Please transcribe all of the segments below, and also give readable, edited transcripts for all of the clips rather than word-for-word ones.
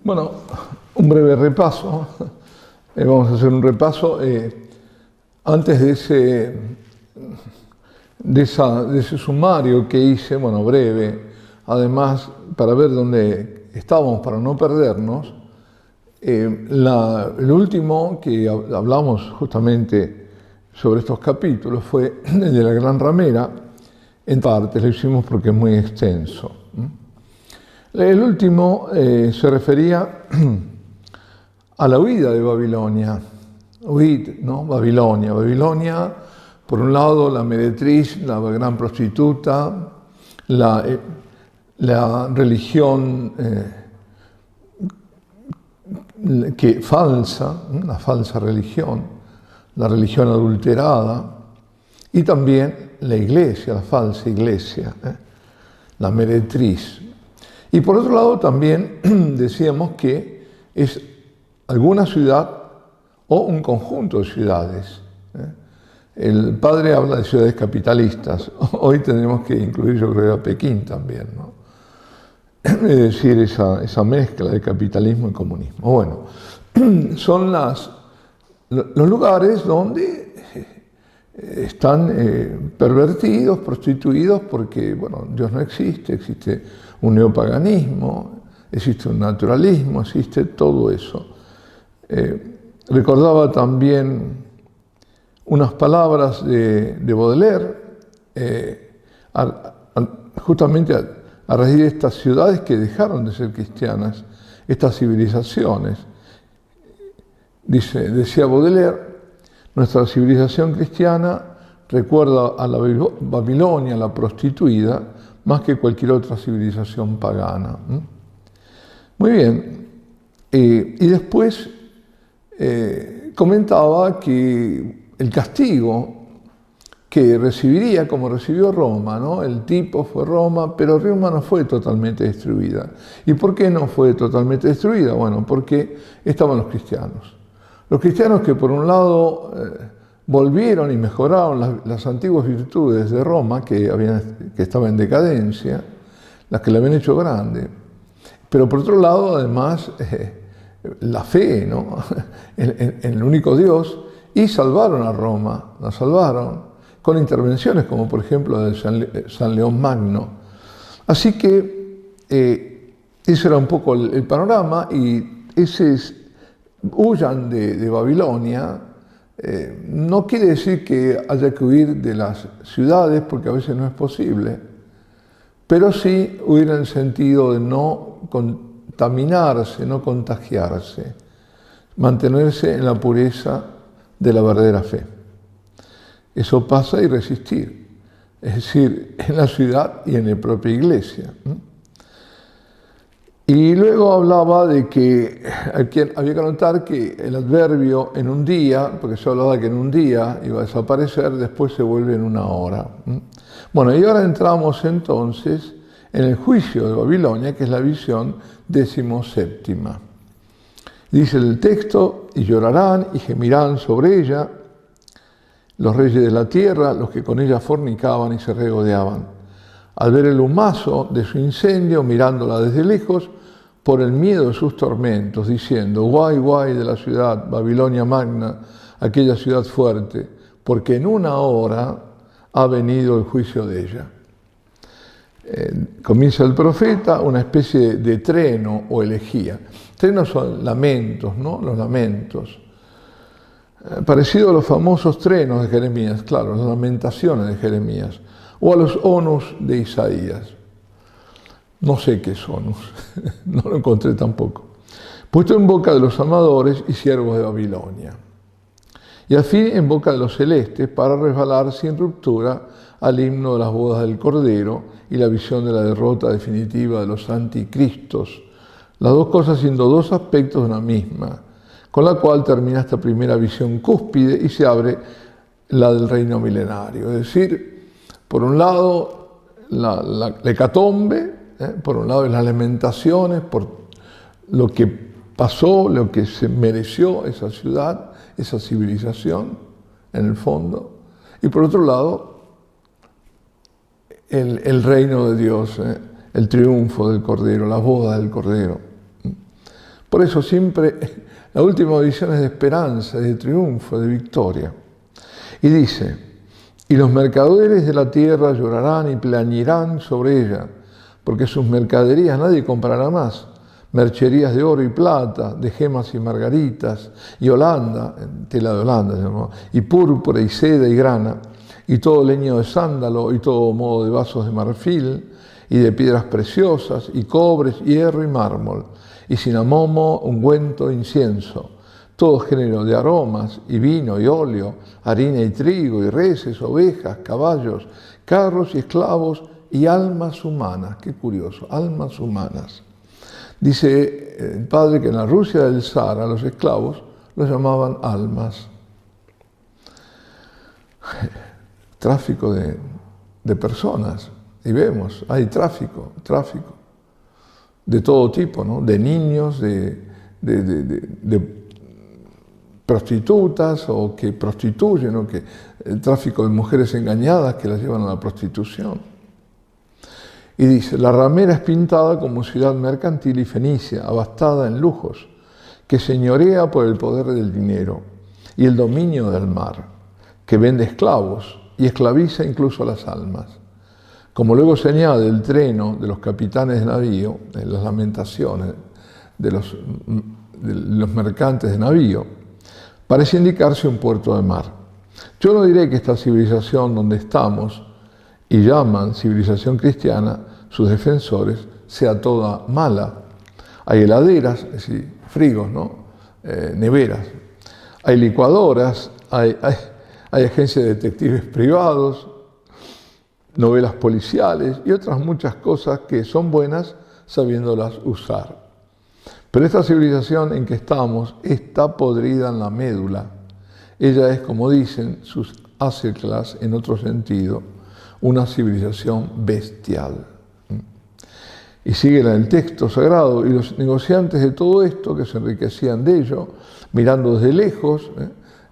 Bueno, un breve repaso. Vamos a hacer un repaso. Antes de ese sumario que hice, bueno, breve, además, para ver dónde estábamos, para no perdernos, el último que hablamos justamente sobre estos capítulos fue el de la Gran Ramera. En parte lo hicimos porque es muy extenso. El último se refería a la huida de Babilonia. Huid, ¿no? Babilonia. Babilonia, por un lado, la meretriz, la gran prostituta, la religión falsa, una falsa religión, la religión adulterada, y también la iglesia, la falsa iglesia, la meretriz. Y por otro lado también decíamos que es alguna ciudad o un conjunto de ciudades. El padre habla de ciudades capitalistas. Hoy tendremos que incluir, yo creo, a Pekín también, ¿no? Es decir, esa mezcla de capitalismo y comunismo. Bueno, son los lugares donde están pervertidos, prostituidos, porque, bueno, Dios no existe, existe un neopaganismo, existe un naturalismo, existe todo eso. Recordaba también unas palabras de Baudelaire, justamente a raíz de estas ciudades que dejaron de ser cristianas, estas civilizaciones. Decía Baudelaire, nuestra civilización cristiana recuerda a la Babilonia, la prostituida, más que cualquier otra civilización pagana. Muy bien. Y después comentaba que el castigo que recibiría, como recibió Roma, ¿no? El tipo fue Roma, pero Roma no fue totalmente destruida. ¿Y por qué no fue totalmente destruida? Bueno, porque estaban los cristianos. Los cristianos que por un lado volvieron y mejoraron las antiguas virtudes de Roma, que estaba en decadencia, las que la habían hecho grande. Pero por otro lado, además, la fe, ¿no? en el único Dios, y salvaron a Roma, la salvaron, con intervenciones como por ejemplo la de San León Magno. Así que ese era un poco el panorama, y huyan de Babilonia. No quiere decir que haya que huir de las ciudades, porque a veces no es posible, pero sí huir en el sentido de no contaminarse, no contagiarse, mantenerse en la pureza de la verdadera fe. Eso pasa y resistir, es decir, en la ciudad y en la propia iglesia. Y luego hablaba de que había que notar que el adverbio en un día, porque se hablaba de que en un día iba a desaparecer, después se vuelve en una hora. Bueno, y ahora entramos entonces en el juicio de Babilonia, que es la visión 17ª. Dice el texto: y llorarán y gemirán sobre ella los reyes de la tierra, los que con ella fornicaban y se regodeaban, al ver el humazo de su incendio, mirándola desde lejos, por el miedo de sus tormentos, diciendo: guay, guay de la ciudad, Babilonia magna, aquella ciudad fuerte, porque en una hora ha venido el juicio de ella. Comienza el profeta una especie de treno o elegía. Trenos son lamentos, ¿no? Los lamentos. Parecido a los famosos trenos de Jeremías, claro, las lamentaciones de Jeremías, o a los onus de Isaías. No sé qué es onus, no lo encontré tampoco. Puesto en boca de los amadores y siervos de Babilonia. Y al fin en boca de los celestes, para resbalar sin ruptura al himno de las bodas del Cordero y la visión de la derrota definitiva de los anticristos, las dos cosas siendo dos aspectos de una misma, con la cual termina esta primera visión cúspide y se abre la del reino milenario. Es decir, por un lado la hecatombe, por un lado las lamentaciones por lo que pasó, lo que se mereció esa ciudad, esa civilización, en el fondo, y por otro lado el reino de Dios, el triunfo del Cordero, la boda del Cordero. Por eso siempre la última visión es de esperanza, de triunfo, de victoria. Y dice, y los mercaderes de la tierra llorarán y plañirán sobre ella, porque sus mercaderías nadie comprará más. Mercherías de oro y plata, de gemas y margaritas, y holanda, tela de holanda se llamó, y púrpura y seda y grana, y todo leño de sándalo, y todo modo de vasos de marfil, y de piedras preciosas, y cobres, hierro y mármol, y cinamomo, ungüento, incienso, todo género de aromas, y vino y óleo, harina y trigo, y reses, ovejas, caballos, carros y esclavos, y almas humanas. Qué curioso, almas humanas. Dice el padre que en la Rusia del zar a los esclavos los llamaban almas. Tráfico de personas. Y vemos, hay tráfico de todo tipo, ¿no? De niños, de prostitutas o que prostituyen, o que el tráfico de mujeres engañadas que las llevan a la prostitución. Y dice, la ramera es pintada como ciudad mercantil y fenicia, abastada en lujos, que señorea por el poder del dinero y el dominio del mar, que vende esclavos y esclaviza incluso a las almas. Como luego se añade el treno de los capitanes de navío, en las lamentaciones de los mercantes de navío, parece indicarse un puerto de mar. Yo no diré que esta civilización donde estamos, y llaman civilización cristiana, sus defensores, sea toda mala. Hay heladeras, es decir, frigos, ¿no? Neveras. Hay licuadoras, hay agencias de detectives privados, novelas policiales y otras muchas cosas que son buenas sabiéndolas usar. Pero esta civilización en que estamos está podrida en la médula. Ella es, como dicen sus aceclas en otro sentido, una civilización bestial. Y sigue en el texto sagrado, y los negociantes de todo esto, que se enriquecían de ello, mirando desde lejos,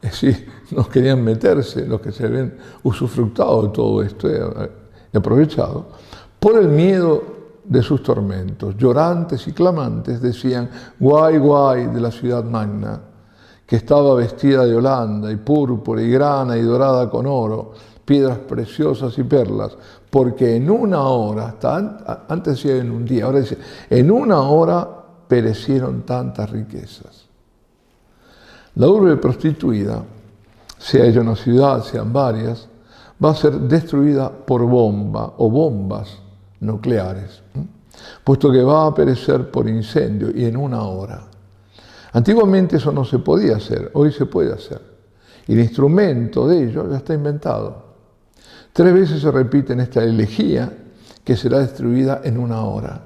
es decir, no querían meterse, los que se habían usufructado de todo esto y aprovechado, por el miedo de sus tormentos, llorantes y clamantes, decían, guay, guay de la ciudad magna, que estaba vestida de holanda y púrpura y grana y dorada con oro, piedras preciosas y perlas, porque en una hora, antes decía en un día, ahora dice, en una hora perecieron tantas riquezas. La urbe prostituida, sea ella una ciudad, sean varias, va a ser destruida por bomba o bombas nucleares, puesto que va a perecer por incendio y en una hora. Antiguamente eso no se podía hacer, hoy se puede hacer. Y el instrumento de ello ya está inventado. 3 veces se repite en esta elegía que será destruida en una hora,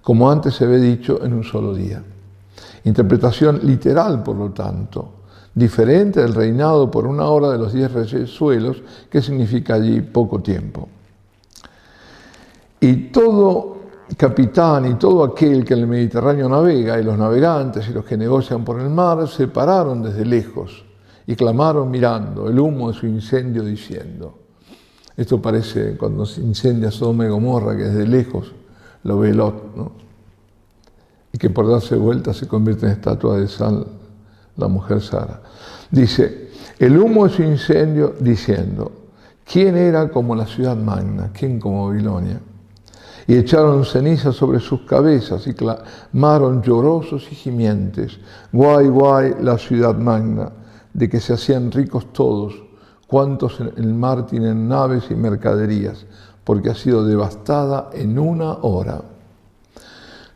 como antes se había dicho en un solo día. Interpretación literal, por lo tanto, diferente del reinado por una hora de los 10 reyesuelos, que significa allí poco tiempo. Y todo capitán y todo aquel que en el Mediterráneo navega, y los navegantes y los que negocian por el mar, se pararon desde lejos y clamaron mirando el humo de su incendio diciendo. Esto parece cuando se incendia Sodoma y Gomorra, que desde lejos lo ve Lot, ¿no? Y que por darse vuelta se convierte en estatua de sal la mujer Sara. Dice, el humo de su incendio diciendo, ¿quién era como la ciudad magna? ¿Quién como Babilonia? Y echaron ceniza sobre sus cabezas y clamaron llorosos y gimientes, guay, guay, la ciudad magna, de que se hacían ricos todos, cuantos en el mar tienen naves y mercaderías, porque ha sido devastada en una hora.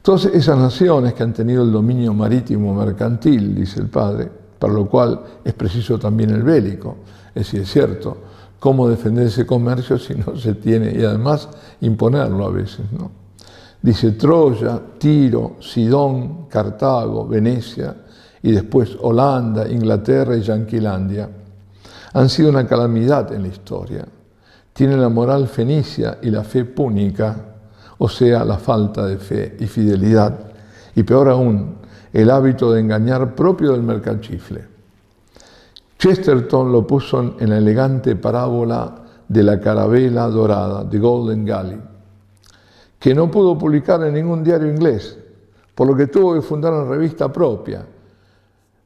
Todas esas naciones que han tenido el dominio marítimo mercantil, dice el padre, para lo cual es preciso también el bélico, es decir, es cierto, cómo defender ese comercio si no se tiene, y además imponerlo a veces, ¿no? Dice Troya, Tiro, Sidón, Cartago, Venecia, y después Holanda, Inglaterra y Yanquilandia. Han sido una calamidad en la historia. Tienen la moral fenicia y la fe púnica, o sea, la falta de fe y fidelidad, y peor aún, el hábito de engañar propio del mercachifle. Chesterton lo puso en la elegante parábola de la carabela dorada, The Golden Galley, que no pudo publicar en ningún diario inglés, por lo que tuvo que fundar una revista propia,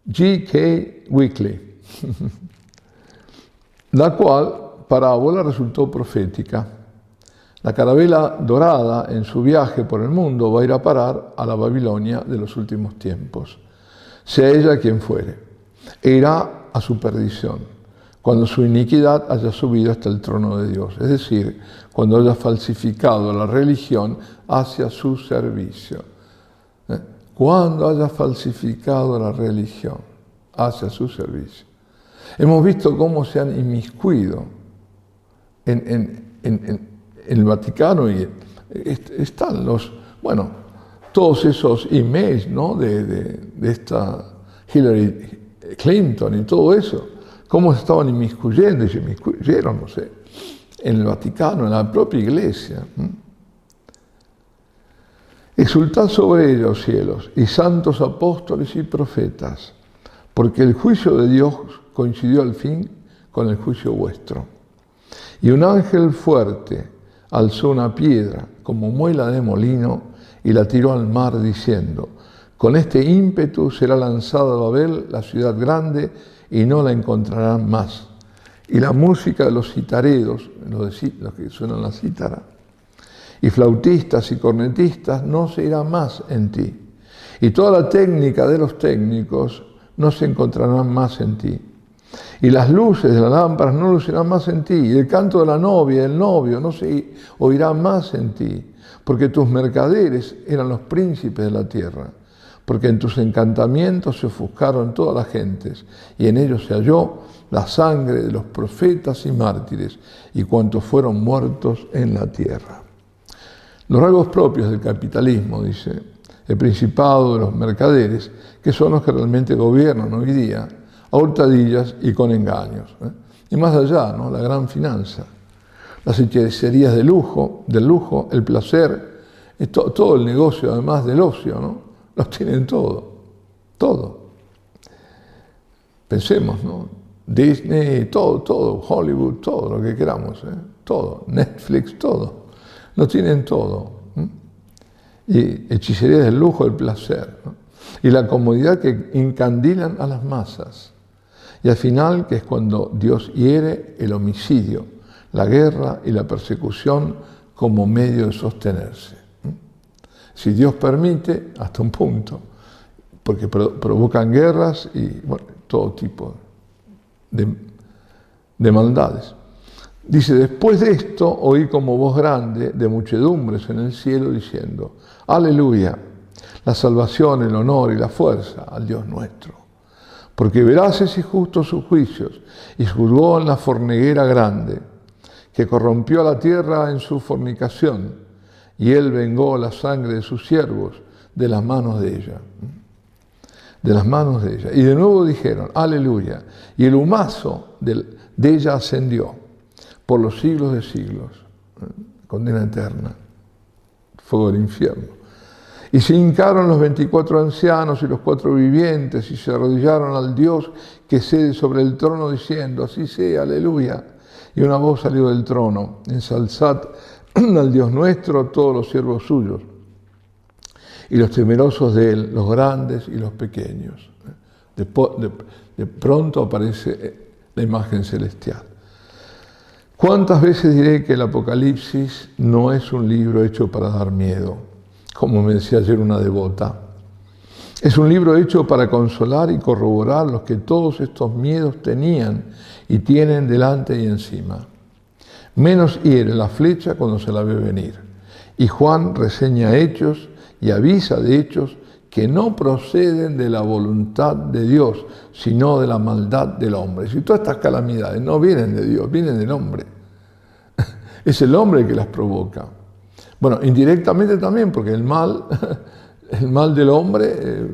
G.K. Weekly, la cual parábola resultó profética. La carabela dorada en su viaje por el mundo va a ir a parar a la Babilonia de los últimos tiempos, sea ella quien fuere, e irá a su perdición, cuando su iniquidad haya subido hasta el trono de Dios, es decir, cuando haya falsificado la religión hacia su servicio. Cuando haya falsificado la religión hacia su servicio. Hemos visto cómo se han inmiscuido en el Vaticano y están todos esos emails, ¿no? de esta Hillary Clinton y todo eso, cómo se estaban inmiscuyendo y se inmiscuyeron, no sé, en el Vaticano, en la propia Iglesia. Exultad sobre ellos, cielos, y santos apóstoles y profetas, porque el juicio de Dios coincidió al fin con el juicio vuestro. Y un ángel fuerte alzó una piedra como muela de molino y la tiró al mar, diciendo: con este ímpetu será lanzada a Babel, la ciudad grande, y no la encontrarán más. Y la música de los citareros, los que suenan la cítara, y flautistas y cornetistas no se irá más en ti. Y toda la técnica de los técnicos no se encontrarán más en ti. Y las luces de las lámparas no lucirán más en ti. Y el canto de la novia y del novio no se oirá más en ti. Porque tus mercaderes eran los príncipes de la tierra. Porque en tus encantamientos se ofuscaron todas las gentes. Y en ellos se halló la sangre de los profetas y mártires y cuantos fueron muertos en la tierra. Los rasgos propios del capitalismo, dice, el principado de los mercaderes, que son los que realmente gobiernan hoy día, a hurtadillas y con engaños. Y más allá, ¿no? La gran finanza, las hechicerías del lujo, el placer, todo el negocio, además del ocio, ¿no? Los tienen todo. Pensemos, ¿no? Disney, todo, Hollywood, todo lo que queramos, todo, Netflix, todo. Lo tienen todo. Y hechicerías del lujo, del placer, ¿no? Y la comodidad que incandilan a las masas. Y al final, que es cuando Dios hiere el homicidio, la guerra y la persecución como medio de sostenerse. Si Dios permite, hasta un punto, porque provocan guerras y todo tipo de maldades. Dice: después de esto oí como voz grande de muchedumbres en el cielo diciendo: aleluya, la salvación, el honor y la fuerza al Dios nuestro. Porque veraces y justos sus juicios, y juzgó en la forneguera grande, que corrompió a la tierra en su fornicación, y él vengó la sangre de sus siervos de las manos de ella. De las manos de ella. Y de nuevo dijeron: aleluya, y el humazo de ella ascendió por los siglos de siglos. Condena eterna, fuego del infierno. Y se hincaron los 24 ancianos y los 4 vivientes y se arrodillaron al Dios que cede sobre el trono diciendo: así sea, aleluya. Y una voz salió del trono: ensalzad al Dios nuestro, todos los siervos suyos, y los temerosos de él, los grandes y los pequeños. De pronto aparece la imagen celestial. ¿Cuántas veces diré que el Apocalipsis no es un libro hecho para dar miedo? Como me decía ayer una devota. Es un libro hecho para consolar y corroborar los que todos estos miedos tenían y tienen delante y encima. Menos hiere la flecha cuando se la ve venir. Y Juan reseña hechos y avisa de hechos que no proceden de la voluntad de Dios, sino de la maldad del hombre. Si todas estas calamidades no vienen de Dios, vienen del hombre. Es el hombre el que las provoca. Bueno, indirectamente también, porque el mal del hombre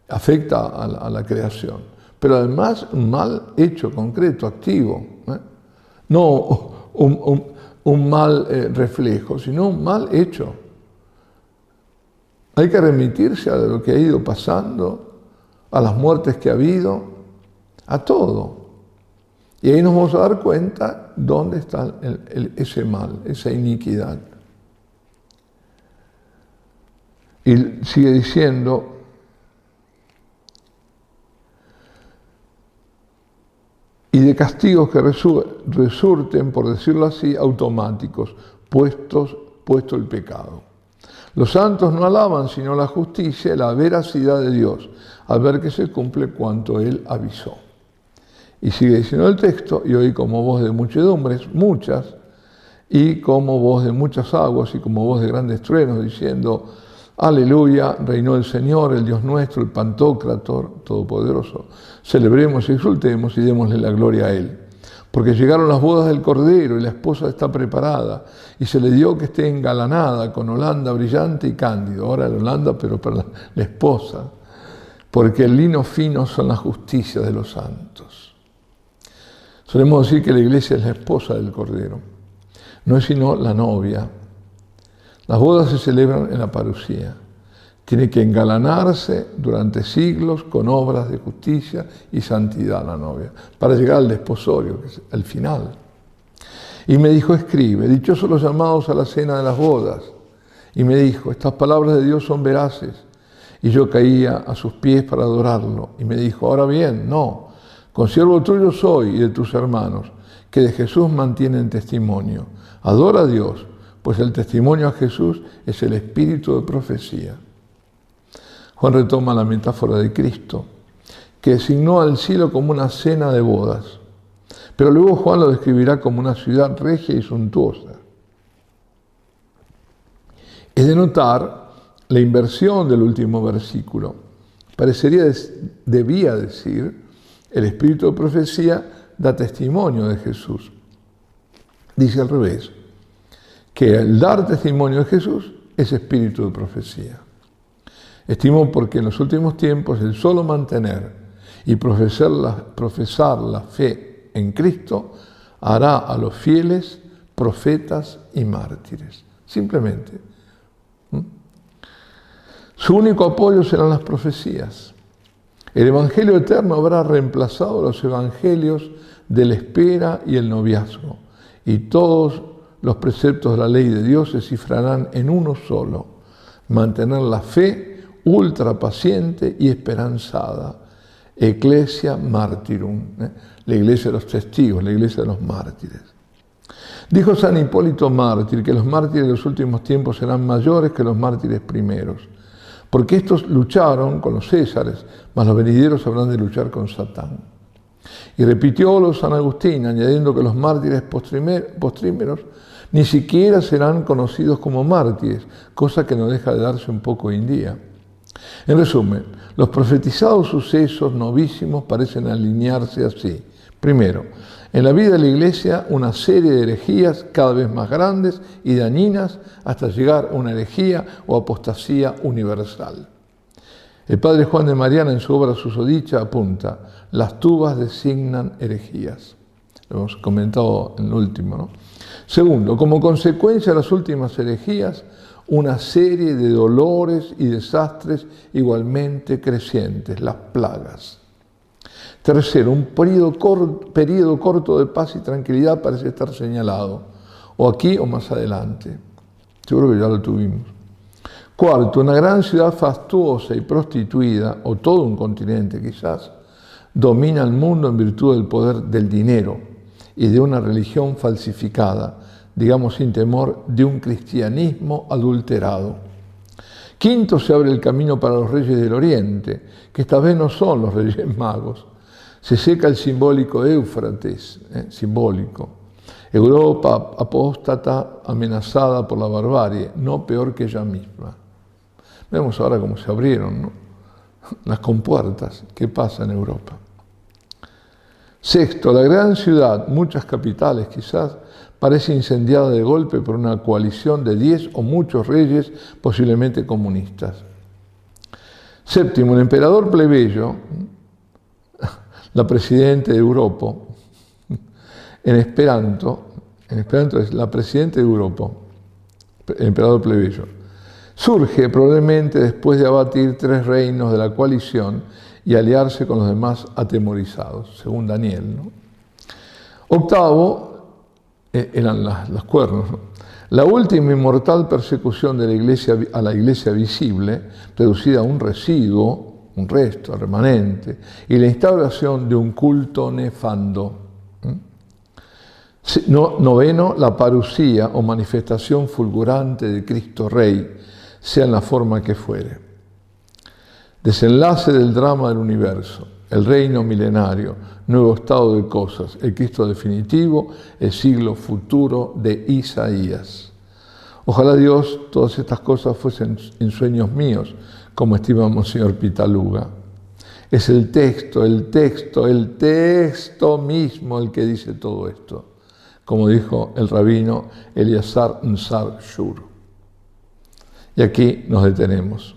afecta a la creación. Pero además un mal hecho, concreto, activo. No un mal reflejo, sino un mal hecho. Hay que remitirse a lo que ha ido pasando, a las muertes que ha habido, a todo. Y ahí nos vamos a dar cuenta dónde está ese mal, esa iniquidad. Y sigue diciendo, y de castigos que resurten, por decirlo así, automáticos, puesto el pecado. Los santos no alaban sino la justicia y la veracidad de Dios, al ver que se cumple cuanto Él avisó. Y sigue diciendo el texto, y oí como voz de muchedumbres, muchas, y como voz de muchas aguas, y como voz de grandes truenos, diciendo, aleluya, reinó el Señor, el Dios nuestro, el Pantocrator, Todopoderoso. Celebremos y exultemos y démosle la gloria a Él. Porque llegaron las bodas del Cordero y la esposa está preparada, y se le dio que esté engalanada con holanda brillante y cándido. Ahora la holanda, pero para la esposa. Porque el lino fino son las justicias de los santos. Solemos decir que la iglesia es la esposa del Cordero. No es sino la novia. Las bodas se celebran en la parucía. Tiene que engalanarse durante siglos con obras de justicia y santidad la novia, para llegar al desposorio, que es el final. Y me dijo, escribe, dichosos los llamados a la cena de las bodas. Y me dijo, estas palabras de Dios son veraces. Y yo caía a sus pies para adorarlo. Y me dijo, ahora bien, no, consiervo tuyo soy y de tus hermanos, que de Jesús mantienen testimonio. Adora a Dios, pues el testimonio a Jesús es el espíritu de profecía. Juan retoma la metáfora de Cristo, que designó al cielo como una cena de bodas. Pero luego Juan lo describirá como una ciudad regia y suntuosa. Es de notar la inversión del último versículo. Debía decir, el espíritu de profecía da testimonio de Jesús. Dice al revés, que el dar testimonio de Jesús es espíritu de profecía. Estimo porque en los últimos tiempos el solo mantener y profesar la fe en Cristo hará a los fieles profetas y mártires. Simplemente. Su único apoyo serán las profecías. El Evangelio eterno habrá reemplazado los evangelios de la espera y el noviazgo, y todos los preceptos de la ley de Dios se cifrarán en uno solo: mantener la fe ultra paciente y esperanzada. Ecclesia martyrum, la iglesia de los testigos, la iglesia de los mártires. Dijo San Hipólito Mártir que los mártires de los últimos tiempos serán mayores que los mártires primeros, porque estos lucharon con los césares, mas los venideros habrán de luchar con Satán. Y repitiólo San Agustín, añadiendo que los mártires postrímeros ni siquiera serán conocidos como mártires, cosa que no deja de darse un poco hoy en día. En resumen, los profetizados sucesos novísimos parecen alinearse así. Primero, en la vida de la Iglesia una serie de herejías cada vez más grandes y dañinas hasta llegar a una herejía o apostasía universal. El padre Juan de Mariana en su obra Susodicha apunta, las tubas designan herejías. Lo hemos comentado en lo último, ¿no? Segundo, como consecuencia de las últimas herejías, una serie de dolores y desastres igualmente crecientes, las plagas. Tercero, un periodo corto de paz y tranquilidad parece estar señalado, o aquí o más adelante. Seguro que ya lo tuvimos. Cuarto, una gran ciudad fastuosa y prostituida, o todo un continente quizás, domina el mundo en virtud del poder del dinero y de una religión falsificada, digamos sin temor, de un cristianismo adulterado. Quinto, se abre el camino para los reyes del Oriente, que esta vez no son los reyes magos. Se seca el simbólico Éufrates, simbólico. Europa apóstata, amenazada por la barbarie, no peor que ella misma. Vemos ahora cómo se abrieron, ¿no?, las compuertas. ¿Qué pasa en Europa? Sexto, la gran ciudad, muchas capitales quizás, parece incendiada de golpe por una coalición de 10 o muchos reyes, posiblemente comunistas. Séptimo, el emperador plebeyo, la presidente de Europa, en Esperanto es la presidenta de Europa, el emperador plebeyo, surge probablemente después de abatir 3 reinos de la coalición y aliarse con los demás atemorizados, según Daniel, ¿no? Octavo, eran los cuernos, ¿no? La última y mortal persecución de la iglesia, a la iglesia visible, reducida a un residuo, un resto, remanente, y la instauración de un culto nefando. Noveno, la parusía o manifestación fulgurante de Cristo Rey, sea en la forma que fuere. Desenlace del drama del universo, el reino milenario, nuevo estado de cosas, el Cristo definitivo, el siglo futuro de Isaías. Ojalá Dios todas estas cosas fuesen en sueños míos, como estima Monseñor Pitaluga. Es el texto mismo el que dice todo esto, como dijo el rabino Eliezer Nsar Shur. Y aquí nos detenemos.